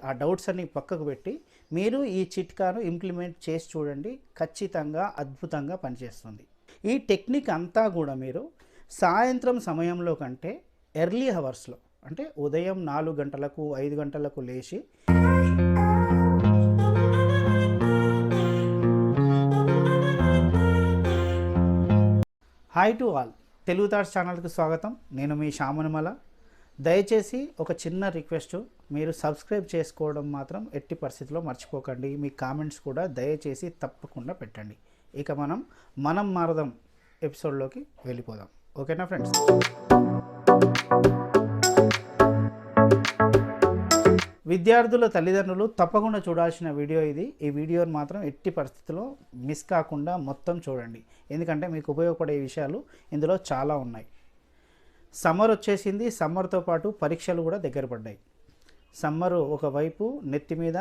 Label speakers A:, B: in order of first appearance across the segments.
A: ఆ డౌట్స్ అన్ని పక్కకు పెట్టి మీరు ఈ చిట్కాను ఇంప్లిమెంట్ చేసి చూడండి. ఖచ్చితంగా అద్భుతంగా పనిచేస్తుంది. ఈ టెక్నిక్ అంతా కూడా మీరు సాయంత్రం సమయంలో కంటే ఎర్లీ అవర్స్లో, అంటే ఉదయం 4 గంటలకు 5 గంటలకు లేచి hi to all, Telugu thoughts ఛానల్కి స్వాగతం. నేను మీ శ్యామనమల. దయచేసి ఒక చిన్న రిక్వెస్ట్, మీరు సబ్స్క్రైబ్ చేసుకోవడం మాత్రం ఎట్టి పరిస్థితిలో మర్చిపోకండి. మీ కామెంట్స్ కూడా దయచేసి తప్పకుండా పెట్టండి. ఇక మనం మారదాం ఎపిసోడ్లోకి వెళ్ళిపోదాం. ఓకేనా ఫ్రెండ్స్? విద్యార్థుల తల్లిదండ్రులు తప్పకుండా చూడాల్సిన వీడియో ఇది. ఈ వీడియోని మాత్రం ఎట్టి పరిస్థితుల్లో మిస్ కాకుండా మొత్తం చూడండి, ఎందుకంటే మీకు ఉపయోగపడే విషయాలు ఇందులో చాలా ఉన్నాయి. సమ్మర్ వచ్చేసింది. సమ్మర్తో పాటు పరీక్షలు కూడా దగ్గర పడ్డాయి. సమ్మరు ఒకవైపు నెత్తి మీద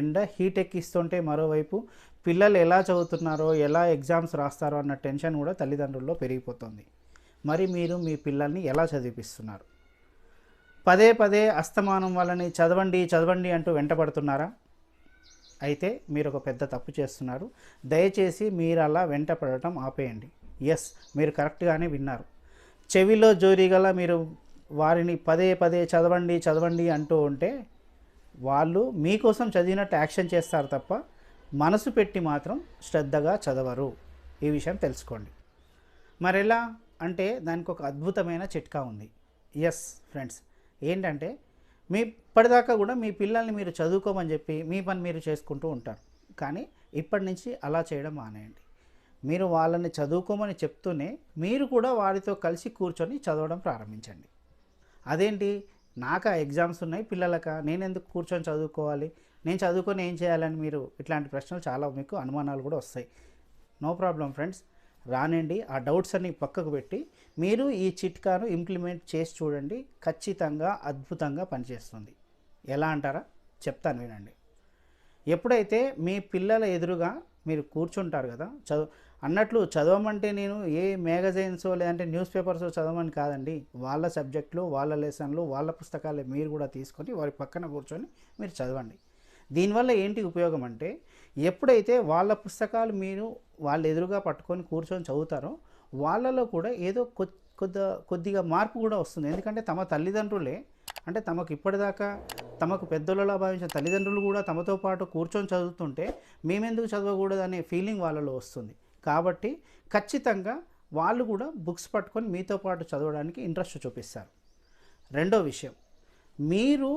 A: ఎండ హీట్ ఎక్కిస్తుంటే, మరోవైపు పిల్లలు ఎలా చదువుతున్నారో, ఎలా ఎగ్జామ్స్ రాస్తారో అన్న టెన్షన్ కూడా తల్లిదండ్రుల్లో పెరిగిపోతుంది. మరి మీరు మీ పిల్లల్ని ఎలా చదివిపిస్తున్నారు? పదే పదే అస్తమానం వాళ్ళని చదవండి అంటూ వెంటపడుతున్నారా? అయితే మీరు ఒక పెద్ద తప్పు చేస్తున్నారు. దయచేసి మీరు అలా వెంటపడటం ఆపేయండి. ఎస్, మీరు కరెక్ట్గానే విన్నారు. చెవిలో జోరీగల మీరు వారిని పదే పదే చదవండి అంటూ ఉంటే వాళ్ళు మీకోసం చదివినట్టు యాక్షన్ చేస్తారు తప్ప మనసు పెట్టి మాత్రం శ్రద్ధగా చదవరు. ఈ విషయం తెలుసుకోండి. మరెలా అంటే దానికి ఒక అద్భుతమైన చిట్కా ఉంది. ఎస్ ఫ్రెండ్స్, ఏంటంటే మీ ఇప్పటిదాకా కూడా మీ పిల్లల్ని మీరు చదువుకోమని చెప్పి మీ పని మీరు చేసుకుంటూ ఉంటారు. కానీ ఇప్పటి నుంచి అలా చేయడం మానేయండి. మీరు వాళ్ళని చదువుకోమని చెప్తూనే మీరు కూడా వారితో కలిసి కూర్చొని చదవడం ప్రారంభించండి. అదేంటి, నాకు ఎగ్జామ్స్ ఉన్నాయి, పిల్లలకా, నేను ఎందుకు కూర్చొని చదువుకోవాలి, నేను చదువుకొని ఏం చేయాలని మీరు ఇట్లాంటి ప్రశ్నలు చాలా మీకు అనుమానాలు కూడా వస్తాయి. నో ప్రాబ్లం ఫ్రెండ్స్, రానండి. ఆ డౌట్స్ అన్ని పక్కకు పెట్టి మీరు ఈ చిట్కాను ఇంప్లిమెంట్ చేసి చూడండి. ఖచ్చితంగా అద్భుతంగా పనిచేస్తుంది. ఎలా అంటారా? చెప్తాను, వినండి. ఎప్పుడైతే మీ పిల్లల ఎదురుగా మీరు కూర్చుంటారు కదా, అన్నట్లు చదవమంటే నేను ఏ మ్యాగజైన్సో లేదంటే న్యూస్ పేపర్సో చదవమని కాదండి. వాళ్ళ సబ్జెక్టులు, వాళ్ళ లెసన్లు, వాళ్ళ పుస్తకాలే మీరు కూడా తీసుకొని వారి పక్కన కూర్చొని మీరు చదవండి. దీనివల్ల ఏంటి ఉపయోగం అంటే, ఎప్పుడైతే వాళ్ళ పుస్తకాలు మీరు వాళ్ళ ఎదురుగా పట్టుకొని కూర్చొని చదువుతారో వాళ్ళలో కూడా ఏదో కొద్దిగా మార్పు కూడా వస్తుంది. ఎందుకంటే తమ తల్లిదండ్రులే, అంటే తమకు ఇప్పటిదాకా తమకు పెద్దోళ్ళలా భావించిన తల్లిదండ్రులు కూడా తమతో పాటు కూర్చొని చదువుతుంటే మేమెందుకు చదవకూడదు అనే ఫీలింగ్ వాళ్ళలో వస్తుంది. కాబట్టి ఖచ్చితంగా వాళ్ళు కూడా బుక్స్ పట్టుకొని మీతో పాటు చదవడానికి ఇంట్రెస్ట్ చూపిస్తారు. రెండో విషయం, మీరు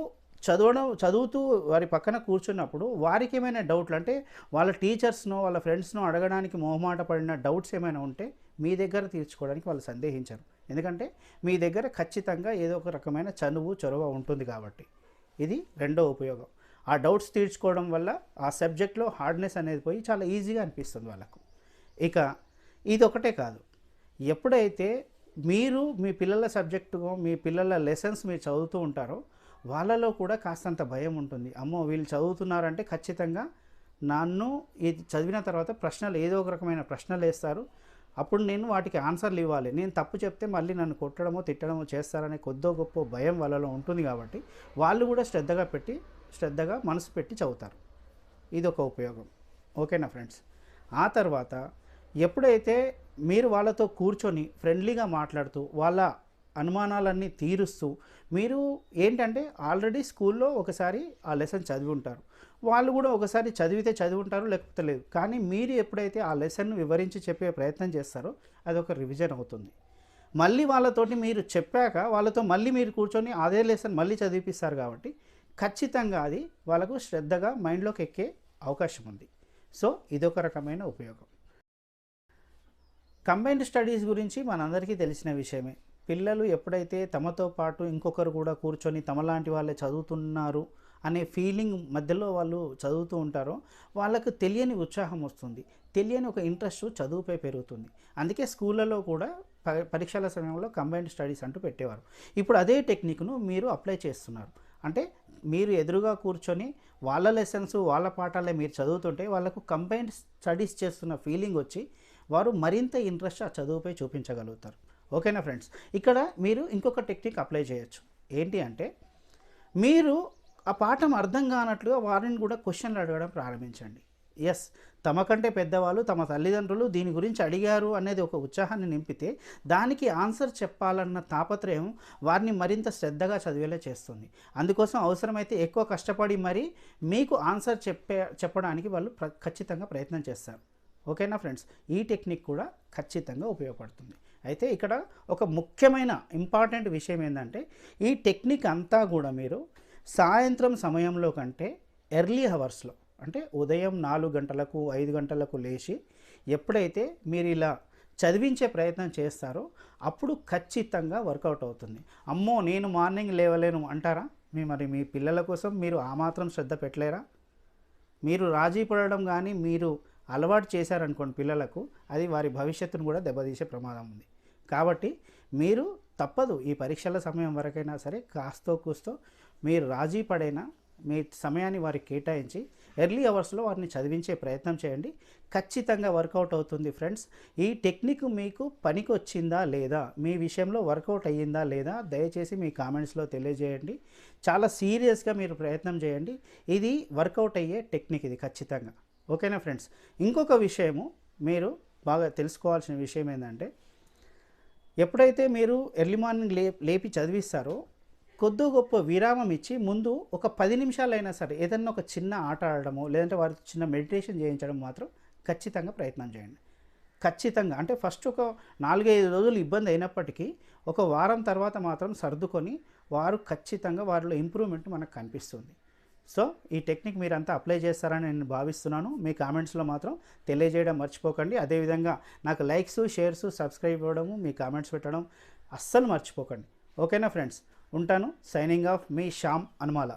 A: చదువుతూ వారి పక్కన కూర్చున్నప్పుడు వారికి ఏమైనా డౌట్లు, అంటే వాళ్ళ టీచర్స్నో వాళ్ళ ఫ్రెండ్స్నో అడగడానికి మొహమాట పడిన డౌట్స్ ఏమైనా ఉంటే మీ దగ్గర తీర్చుకోవడానికి వాళ్ళు సందేహించరు. ఎందుకంటే మీ దగ్గర ఖచ్చితంగా ఏదో ఒక రకమైన చొరవ ఉంటుంది కాబట్టి. ఇది రెండో ఉపయోగం. ఆ డౌట్స్ తీర్చుకోవడం వల్ల ఆ సబ్జెక్ట్లో హార్డ్నెస్ అనేది పోయి చాలా ఈజీగా అనిపిస్తుంది వాళ్ళకు. ఇక ఇది ఒకటే కాదు, ఎప్పుడైతే మీరు మీ పిల్లల సబ్జెక్టు, మీ పిల్లల లెసన్స్ మీరు చదువుతూ ఉంటారో వాళ్ళలో కూడా కాస్తంత భయం ఉంటుంది. అమ్మో, వీళ్ళు చదువుతున్నారంటే ఖచ్చితంగా నన్ను ఇది చదివిన తర్వాత ప్రశ్నలు, ఏదో ఒక రకమైన ప్రశ్నలు వేస్తారు, అప్పుడు నేను వాటికి ఆన్సర్లు ఇవ్వాలి, నేను తప్పు చెప్తే మళ్ళీ నన్ను కొట్టడమో తిట్టడమో చేస్తారనే కొద్దో గొప్ప భయం వాళ్ళలో ఉంటుంది. కాబట్టి వాళ్ళు కూడా శ్రద్ధగా మనసు పెట్టి చదువుతారు. ఇది ఒక ఉపయోగం. ఓకేనా ఫ్రెండ్స్? ఆ తర్వాత ఎప్పుడైతే మీరు వాళ్ళతో కూర్చొని ఫ్రెండ్లీగా మాట్లాడుతూ వాళ్ళ అనుమానాలన్నీ తీరుస్తూ, మీరు ఏంటంటే ఆల్రెడీ స్కూల్లో ఒకసారి ఆ లెసన్ చదివి ఉంటారు, వాళ్ళు కూడా ఒకసారి చదివితే చదివి ఉంటారు, లేకపోతే లేదు. కానీ మీరు ఎప్పుడైతే ఆ లెసన్ను వివరించి చెప్పే ప్రయత్నం చేస్తారో అదొక రివిజన్ అవుతుంది. మళ్ళీ వాళ్ళతోటి మీరు చెప్పాక వాళ్ళతో మళ్ళీ మీరు కూర్చొని అదే లెసన్ మళ్ళీ చదివిపిస్తారు. కాబట్టి ఖచ్చితంగా అది వాళ్ళకు శ్రద్ధగా మైండ్లోకి ఎక్కే అవకాశం ఉంది. సో ఇదొక రకమైన ఉపయోగం. కంబైన్డ్ స్టడీస్ గురించి మనందరికీ తెలిసిన విషయమే. పిల్లలు ఎప్పుడైతే తమతో పాటు ఇంకొకరు కూడా కూర్చొని తమలాంటి వాళ్ళే చదువుతున్నారు అనే ఫీలింగ్ మధ్యలో వాళ్ళు చదువుతూ ఉంటారో వాళ్ళకు తెలియని ఉత్సాహం వస్తుంది, తెలియని ఒక ఇంట్రెస్ట్ చదువుపై పెరుగుతుంది. అందుకే స్కూళ్ళలో కూడా పరీక్షల సమయంలో కంబైన్డ్ స్టడీస్ అంటూ పెట్టేవారు. ఇప్పుడు అదే టెక్నిక్ను మీరు అప్లై చేస్తున్నారు. అంటే మీరు ఎదురుగా కూర్చొని వాళ్ళ లెసన్స్, వాళ్ళ పాఠాలే మీరు చదువుతుంటే వాళ్ళకు కంబైన్డ్ స్టడీస్ చేస్తున్న ఫీలింగ్ వచ్చి వారు మరింత ఇంట్రెస్ట్ ఆ చదువుపై చూపించగలుగుతారు. ఓకేనా ఫ్రెండ్స్? ఇక్కడ మీరు ఇంకొక టెక్నిక్ అప్లై చేయొచ్చు. ఏంటి అంటే, మీరు ఆ పాఠం అర్థం కానట్లుగా వారిని కూడా క్వశ్చన్లు అడగడం ప్రారంభించండి. ఎస్, తమకంటే పెద్దవాళ్ళు తమ తల్లిదండ్రులు దీని గురించి అడిగారు అనేది ఒక ఉత్సాహాన్ని నింపితే దానికి ఆన్సర్ చెప్పాలన్న తాపత్రయం వారిని మరింత శ్రద్ధగా చదివేలా చేస్తుంది. అందుకోసం అవసరమైతే ఎక్కువ కష్టపడి మరి మీకు ఆన్సర్ చెప్పడానికి వాళ్ళు ఖచ్చితంగా ప్రయత్నం చేస్తారు. ఓకేనా ఫ్రెండ్స్, ఈ టెక్నిక్ కూడా ఖచ్చితంగా ఉపయోగపడుతుంది. అయితే ఇక్కడ ఒక ముఖ్యమైన ఇంపార్టెంట్ విషయం ఏంటంటే ఈ టెక్నిక్ అంతా కూడా మీరు సాయంత్రం సమయంలో కంటే ఎర్లీ అవర్స్లో, అంటే ఉదయం 4 గంటలకు 5 గంటలకు లేచి ఎప్పుడైతే మీరు ఇలా చదివించే ప్రయత్నం చేస్తారో అప్పుడు ఖచ్చితంగా వర్కౌట్ అవుతుంది. అమ్మో నేను మార్నింగ్ లేవలేను అంటారా? మరి మీ పిల్లల కోసం మీరు ఆ మాత్రం శ్రద్ధ పెట్టలేరా? మీరు రాజీ పడడం కానీ మీరు అలవాటు చేశారనుకోండి పిల్లలకు, అది వారి భవిష్యత్తును కూడా దెబ్బతీసే ప్రమాదం ఉంది. కాబట్టి మీరు తప్పదు, ఈ పరీక్షల సమయం వరకైనా సరే కాస్తో కూస్తో మీరు రాజీ పడైనా మీ సమయాన్ని వారికి కేటాయించి ఎర్లీ అవర్స్లో వారిని చదివించే ప్రయత్నం చేయండి. ఖచ్చితంగా వర్కౌట్ అవుతుంది ఫ్రెండ్స్. ఈ టెక్నిక్ మీకు పనికి వచ్చిందా లేదా, మీ విషయంలో వర్కౌట్ అయ్యిందా లేదా దయచేసి మీ కామెంట్స్లో తెలియజేయండి. చాలా సీరియస్గా మీరు ప్రయత్నం చేయండి. ఇది వర్కౌట్ అయ్యే టెక్నిక్ ఇది ఖచ్చితంగా. ఓకేనా ఫ్రెండ్స్, ఇంకొక విషయము మీరు బాగా తెలుసుకోవాల్సిన విషయం ఏంటంటే ఎప్పుడైతే మీరు ఎర్లీ మార్నింగ్ లేపి చదివిస్తారో కొద్ది గొప్ప విరామం ఇచ్చి ముందు ఒక 10 నిమిషాలైనా సరే ఏదన్నా ఒక చిన్న ఆట ఆడడము లేదంటే వారితో చిన్న మెడిటేషన్ చేయించడం మాత్రం ఖచ్చితంగా ప్రయత్నం చేయండి. ఖచ్చితంగా అంటే ఫస్ట్ ఒక 4-5 రోజులు ఇబ్బంది అయినప్పటికీ ఒక వారం తర్వాత మాత్రం సర్దుకొని వారు ఖచ్చితంగా వారిలో ఇంప్రూవ్మెంట్ మనకు కనిపిస్తుంది. సో ఈ టెక్నిక్ మీరంతా అప్లై చేస్తారని నేను భావిస్తున్నాను. మీ కామెంట్స్లో మాత్రం తెలియజేయడం మర్చిపోకండి. అదేవిధంగా నాకు లైక్స్, షేర్స్, సబ్స్క్రైబ్ అవ్వడము, మీ కామెంట్స్ పెట్టడం అస్సలు మర్చిపోకండి. ఓకేనా ఫ్రెండ్స్, ఉంటాను. సైనింగ్ ఆఫ్, మీ శ్యామ్ అనుమాల.